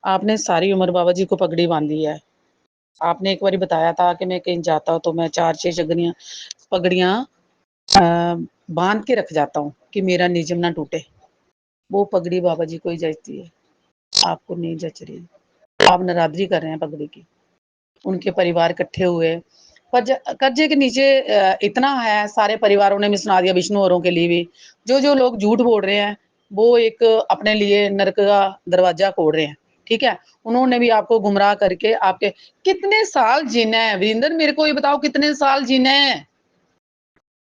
आपने सारी उम्र बाबा जी को पगड़ी बांधी है। आपने एक बारी बताया था कि मैं कहीं जाता हूँ तो मैं 4-6 पगड़ियाँ बांध के रख जाता हूँ कि मेरा निजम ना टूटे। वो पगड़ी बाबा जी को ही जचती है, आपको नहीं जच रही। आप नरादरी कर रहे हैं पगड़ी की। उनके परिवार इकट्ठे हुए, कर्जे के नीचे इतना है, सारे परिवारों ने भी सुना दिया, विष्णु औरों के लिए भी। जो लोग झूठ बोल रहे हैं, वो एक अपने लिए नरक का दरवाजा खोल रहे हैं, ठीक है? उन्होंने भी आपको गुमराह करके आपके कितने साल जीना है वीरेंद्र, मेरे को ये बताओ कितने साल जीना है?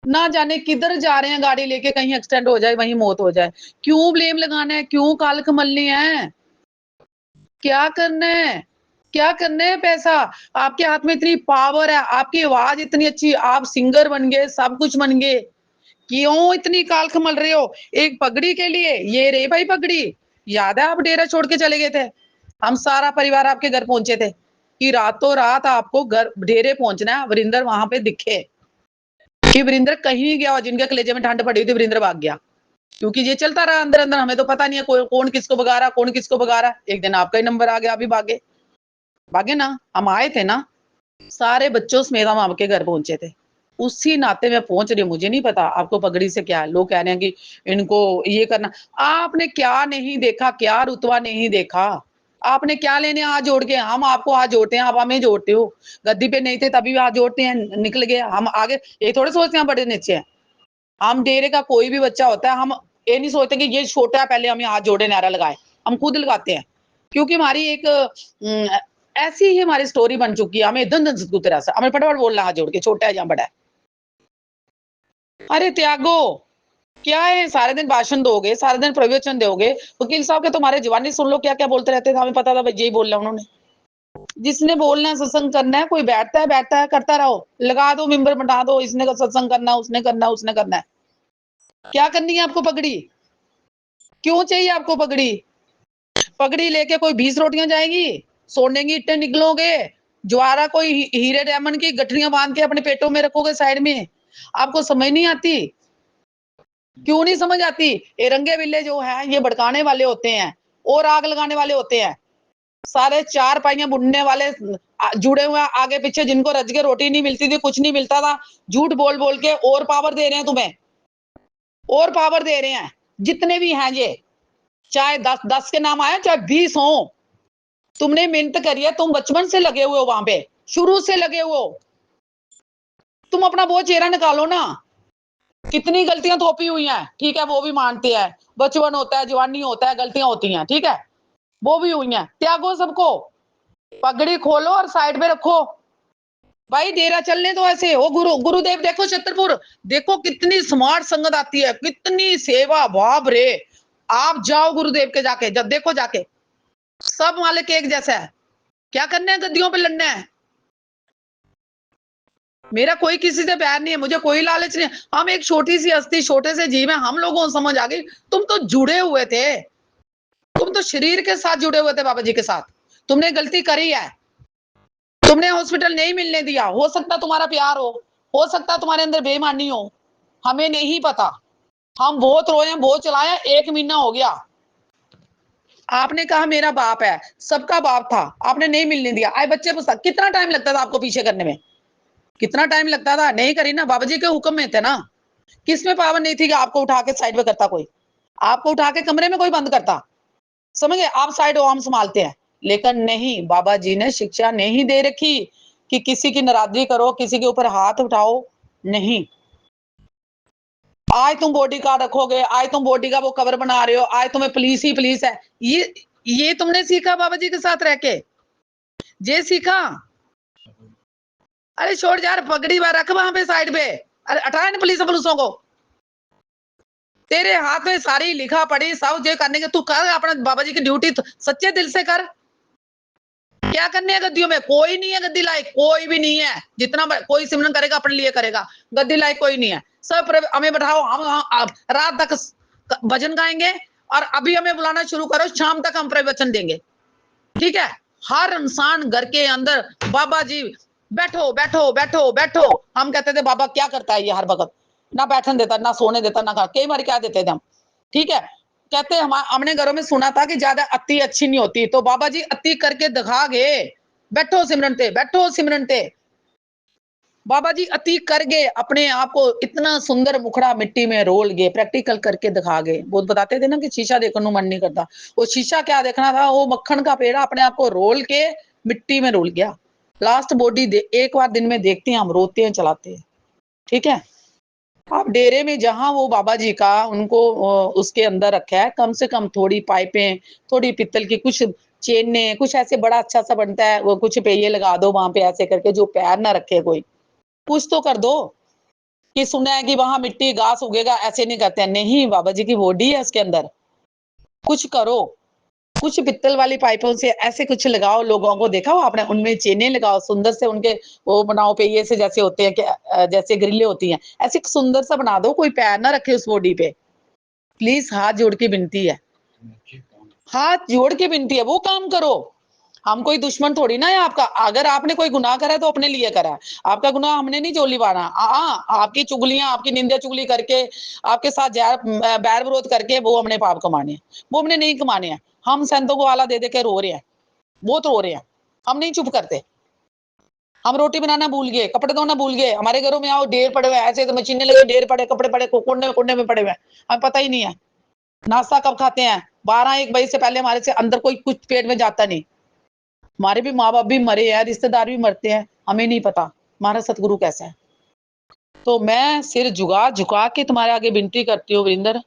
ना जाने किधर जा रहे हैं गाड़ी लेके, कहीं एक्सीडेंट हो जाए, वहीं मौत हो जाए। क्यों ब्लेम लगाना है? क्यों काल्ख मलनी है? क्या करना है? क्या करना है पैसा? आपके हाथ में इतनी पावर है, आपकी आवाज इतनी अच्छी, आप सिंगर बन गए, सब कुछ बन गए। क्यों इतनी काल्ख मल रहे हो? एक पगड़ी के लिए? ये रे भाई पगड़ी। याद है आप डेरा छोड़ के चले गए थे? हम सारा परिवार आपके घर पहुंचे थे कि रातों रात आपको घर डेरे पहुंचना है, वरिंदर वहां पे दिखे कि वरिंदर कहीं नहीं गया, जिनके कलेजे में ठंड पड़ी हुई थी वरिंदर भाग गया। क्योंकि ये चलता रहा अंदर अंदर, हमें तो पता नहीं है कौन किसको भगा रहा, कौन किसको भगा रहा। एक दिन आपका ही नंबर आ गया, अभी भागे भागे ना, हम आए थे ना, सारे बच्चों समेत हम आपके घर पहुंचे थे। उसी नाते में पहुंच रही हूँ, मुझे नहीं पता आपको पगड़ी से क्या है। लोग कह रहे हैं कि इनको ये करना, आपने क्या नहीं देखा, क्या रुतबा नहीं देखा? आपने क्या लेने हाथ जोड़ के? हम आपको हाथ जोड़ते हैं, आप हमें जोड़ते हो। गद्दी पे नहीं थे तभी भी हाथ जोड़ते हैं, निकल गए हम आगे, ये थोड़े सोचते हैं बड़े नीचे हैं। हम डेरे का कोई भी बच्चा होता है, हम ये नहीं सोचते कि ये छोटा है पहले हमें हाथ जोड़े नारा लगाए, हम खुद लगाते हैं। क्योंकि हमारी एक ऐसी ही हमारी स्टोरी बन चुकी है, हमें धन धन तरह से हमें फटाफट बोलना हाथ जोड़ के, छोटा है या बड़ा है। अरे त्यागो, क्या है सारे दिन भाषण दोगे, सारे दिन प्रवचन दोगे? वकील साहब के तुम्हारे जवानी सुन लो क्या क्या बोलते रहते थे, हमें पता था भाई यही बोल रहा उन्होंने। जिसने बोलना है सत्संग करना है, कोई बैठता है करता रहो, लगा दो मिंबर बना दो, इसने का सत्संग करना है, उसने करना है, उसने करना है। क्या करनी है आपको पगड़ी? क्यों चाहिए आपको पगड़ी? पगड़ी लेके कोई 20 रोटियां जाएगी? सोने की ईंटें निकलोगे? ज्वारा कोई हीरे डायमंड की गठरियां बांध के अपने पेटों में रखोगे साइड में? आपको समझ नहीं आती? क्यों नहीं समझ आती? ये रंगे बिल्ले जो है ये भड़काने वाले होते हैं और आग लगाने वाले होते हैं। सारे चार पाइयां बुनने वाले जुड़े हुए हैं आगे पीछे, जिनको रज के रोटी नहीं मिलती थी, कुछ नहीं मिलता था, झूठ बोल बोल के और पावर दे रहे हैं तुम्हें, और पावर दे रहे हैं। जितने भी हैं ये, चाहे 10 के नाम आए चाहे 20 हो, तुमने मेहनत करी है, तुम बचपन से लगे हुए हो वहां पे, शुरू से लगे हुए हो। तुम अपना वो चेहरा निकालो ना। कितनी गलतियां थोपी हुई हैं, ठीक है, वो भी मानते हैं, बचपन होता है, जवानी होता है, गलतियां होती हैं, ठीक है, वो भी हुई हैं, त्यागो सबको। पगड़ी खोलो और साइड में रखो भाई, डेरा चलने तो ऐसे हो। गुरुदेव देखो छतरपुर, देखो कितनी स्मार्ट संगत आती है, कितनी सेवा, बाप रे। आप जाओ गुरुदेव के जाके, जब देखो जाके, सब मालिक एक जैसा है। क्या करना है? गद्दियों पे लड़ना है। मेरा कोई किसी से प्यार नहीं है, मुझे कोई लालच नहीं है। हम एक छोटी सी हस्ती, छोटे से जीव है, हम लोगों को समझ आ गई। तुम तो जुड़े हुए थे, तुम तो शरीर के साथ जुड़े हुए थे बाबा जी के साथ। तुमने गलती करी है, तुमने हॉस्पिटल नहीं मिलने दिया। हो सकता तुम्हारा प्यार हो सकता तुम्हारे अंदर बेईमानी हो, हमें नहीं पता। हम बहुत रोए, बहुत चलाए, 1 महीना हो गया। आपने कहा मेरा बाप है, सबका बाप था, आपने नहीं मिलने दिया। आए बच्चे पूछता कितना टाइम लगता था आपको पीछे करने में? कितना टाइम लगता था? नहीं करी ना, बाबा जी के हुक्म में थे ना। किसमें पावर नहीं थी कि आपको उठा के साइड में करता कोई? आपको उठा के कमरे में कोई बंद करता? समझ गए? आप साइड हो, हम संभालते हैं। लेकिन नहीं, बाबा जी ने शिक्षा नहीं दे रखी कि किसी की नाराजगी करो, किसी के ऊपर हाथ उठाओ, नहीं। आज तुम बॉडी कार्ड रखोगे, आज तुम बॉडी का वो कवर बना रहे हो, आज तुम्हें पुलिस ही पुलिस है। ये तुमने सीखा बाबा जी के साथ रह के? ये सीखा? अरे छोड़ यार, पगड़ी बार रख वहां पे साइड पे। अरे हटा इन पुलिसों को। तेरे हाथ में सारी लिखा पढ़ी सब जो करने के, तू कर अपना बाबा जी की ड्यूटी सच्चे दिल से कर। क्या करने है गद्दियों में? कोई नहीं है गद्दी लायक, कोई भी नहीं है। जितना कोई सिमरन करेगा अपने लिए करेगा, गद्दी लायक कोई नहीं है। सब हमें बैठाओ, हम रात तक भजन गाएंगे और अभी हमें बुलाना शुरू करो, शाम तक हम प्रवचन देंगे, ठीक है? हर इंसान घर के अंदर बाबा जी बैठो बैठो बैठो बैठो। हम कहते थे बाबा क्या करता है ये हर वक्त, ना बैठन देता, ना सोने देता, ना कई बार क्या देते थे हम, ठीक है? कहते हमने घरों में सुना था कि ज्यादा अति अच्छी नहीं होती, तो बाबा जी अति करके दिखा गए। बैठो सिमरन ते, बैठो सिमरन ते। बाबा जी अति कर गए, अपने आप को इतना सुंदर मुखड़ा मिट्टी में रोल गए, प्रैक्टिकल करके दिखा गए। वो बताते थे ना कि शीशा देखने को मन नहीं करता, वो शीशा क्या देखना था, वो मक्खन का पेड़ा अपने आप को रोल के मिट्टी में रोल गया। लास्ट बॉडी एक बार दिन में देखते हैं हम, रोते हैं, चलाते हैं। ठीक है, आप डेरे में जहां वो बाबा जी का उनको उसके अंदर रखा है, कम से कम थोड़ी पाइपें, थोड़ी पीतल की कुछ चेने, कुछ ऐसे बड़ा अच्छा सा बनता है, वो कुछ पहिए लगा दो वहां पे ऐसे करके, जो पैर ना रखे कोई, कुछ तो कर दो। कि सुना है कि वहां मिट्टी घास उगेगा, ऐसे नहीं करते हैं। नहीं, बाबा जी की बॉडी है उसके अंदर, कुछ करो। कुछ पित्तल वाली पाइपों से ऐसे कुछ लगाओ, लोगों को देखा हो आपने, उनमें चेने लगाओ, सुंदर से उनके वो बनाओ, पहिए से जैसे होते हैं कि जैसे ग्रिलें होती हैं, ऐसे सुंदर सा बना दो, कोई पैर ना रखे उस बॉडी पे। प्लीज हाथ जोड़ के विनती है, हाथ जोड़ के विनती है, वो काम करो। हम कोई दुश्मन थोड़ी ना है आपका। अगर आपने कोई गुनाह करा है तो अपने लिए करा है, आपका गुनाह हमने नहीं जो लिवाना। आपकी चुगलियां, आपकी निंदा चुगली करके, आपके साथ बैर विरोध करके वो हमने पाप कमाने हैं, वो हमने नहीं कमाने हैं। हम संतों को आला दे दे के रो रहे हैं, बहुत रो रहे हैं, हम नहीं चुप करते। हम रोटी बनाना भूल गए, कपड़े धोना भूल गए, हमारे घरों में आओ ढेर पड़े हुए, ऐसे तो मशीनें लगे, ढेर पड़े कपड़े पड़े कोने में पड़े हुए, हमें पता ही नहीं है। नाश्ता कब खाते हैं, 12-1 बजे से पहले हमारे से अंदर कोई कुछ पेट में जाता नहीं। हमारे भी माँ बाप भी मरे हैं, रिश्तेदार भी मरते हैं, हमें नहीं पता हमारा सतगुरु कैसा है। तो मैं सिर झुका झुका के तुम्हारे आगे विनती करती हूँ, वीरेंद्र,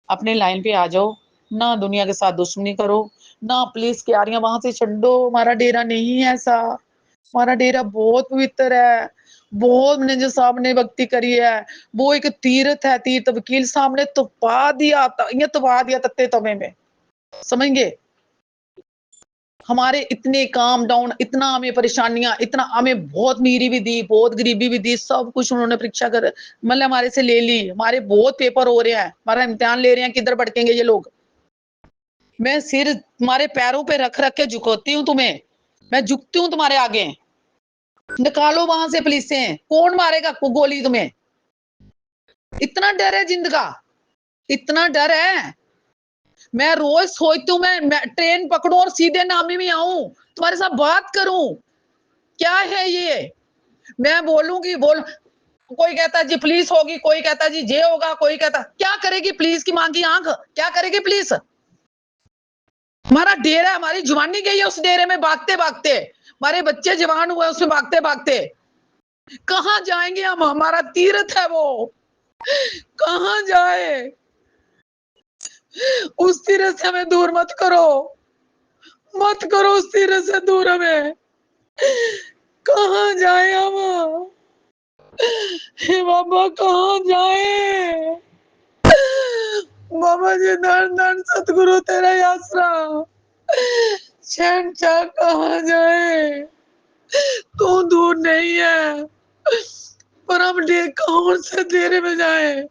अपने लाइन पे आ जाओ ना, दुनिया के साथ दुश्मनी करो ना, पुलिस की आरियां वहां से छो। हमारा डेरा नहीं है ऐसा, हमारा डेरा बहुत पवित्र है, बहुत मैनेजर साहब ने भक्ति करी है, वो एक तीर्थ है, तीर्थ। वकील साहब ने तपा दिया, ये तपा दिया तत्ते तवे में, समझेंगे। हमारे इतने काम डाउन, इतना हमें परेशानियां, इतना हमें बहुत मीरी भी दी, बहुत गरीबी भी दी, सब कुछ उन्होंने परीक्षा कर मतलब हमारे से ले ली। हमारे बहुत पेपर हो रहे हैं, हमारा इम्तिहान ले रहे हैं, किधर भटकेंगे ये लोग। मैं सिर तुम्हारे पैरों पे रख रख के झुकाती हूँ तुम्हें, मैं झुकती हूँ तुम्हारे आगे। निकालो वहां से पुलिस से, कौन मारेगा गोली तुम्हें? इतना डर है जिंद का, इतना डर है। मैं रोज सोचती हूँ मैं ट्रेन पकड़ूं और सीधे नामी में आऊं, तुम्हारे साथ बात करूं। क्या है ये? मैं बोलूंगी, कोई कहता जी पुलिस होगी, कोई कहता जी जे होगा, कोई कहता क्या करेगी पुलिस की मांगी आंख, क्या करेगी पुलिस? हमारा डेरा, हमारी जवानी गई है उस डेरे में भागते भागते, हमारे बच्चे जवान हुए उसमें भागते भागते। कहाँ जाएंगे हम? हमारा तीर्थ है वो, कहाँ जाए? उस तीर्थ से हमें दूर मत करो, मत करो उस तीर्थ से दूर हमें। कहाँ जाए हम? हे बाबा कहाँ जाए? बाबा जी धन धन सतगुरु तेरा आसरा, शहनशाह कहाँ जाए? तू दूर नहीं है, पर हम कौन से डेरे में जाए?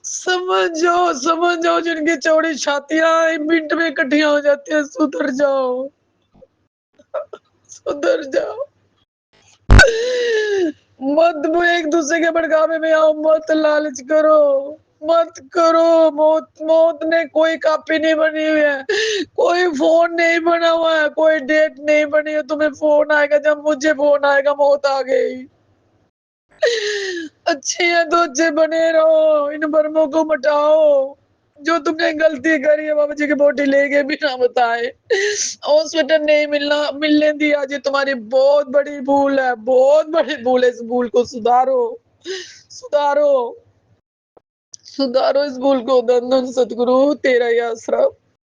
समझ जाओ जिनकी चौड़ी छातियां मिनट में इकट्ठियां हो जाती है, सुधर जाओ, सुधर जाओ। मत एक दूसरे के भड़कावे में आओ, मत लालच करो, मत करो। मौत मौत ने कोई कॉपी नहीं बनी हुई है, कोई फोन नहीं बना हुआ है, कोई डेट नहीं बनी है। तुम्हें फोन आएगा जब मुझे फोन आएगा, मौत आ गई। अच्छे हैं तो अच्छे बने रहो, इन भरमों को मटाओ। जो तुमने गलती करी है, बाबा जी की बोटी ले गए बिना बताए, हॉस्पिटल नहीं मिलने दिया, जी तुम्हारी बहुत बड़ी भूल है, बहुत बड़ी भूल है। इस भूल को सुधारो, सुधारो, सुधारो इस भूल को। धन धन सतगुरु तेरा ही आसरा।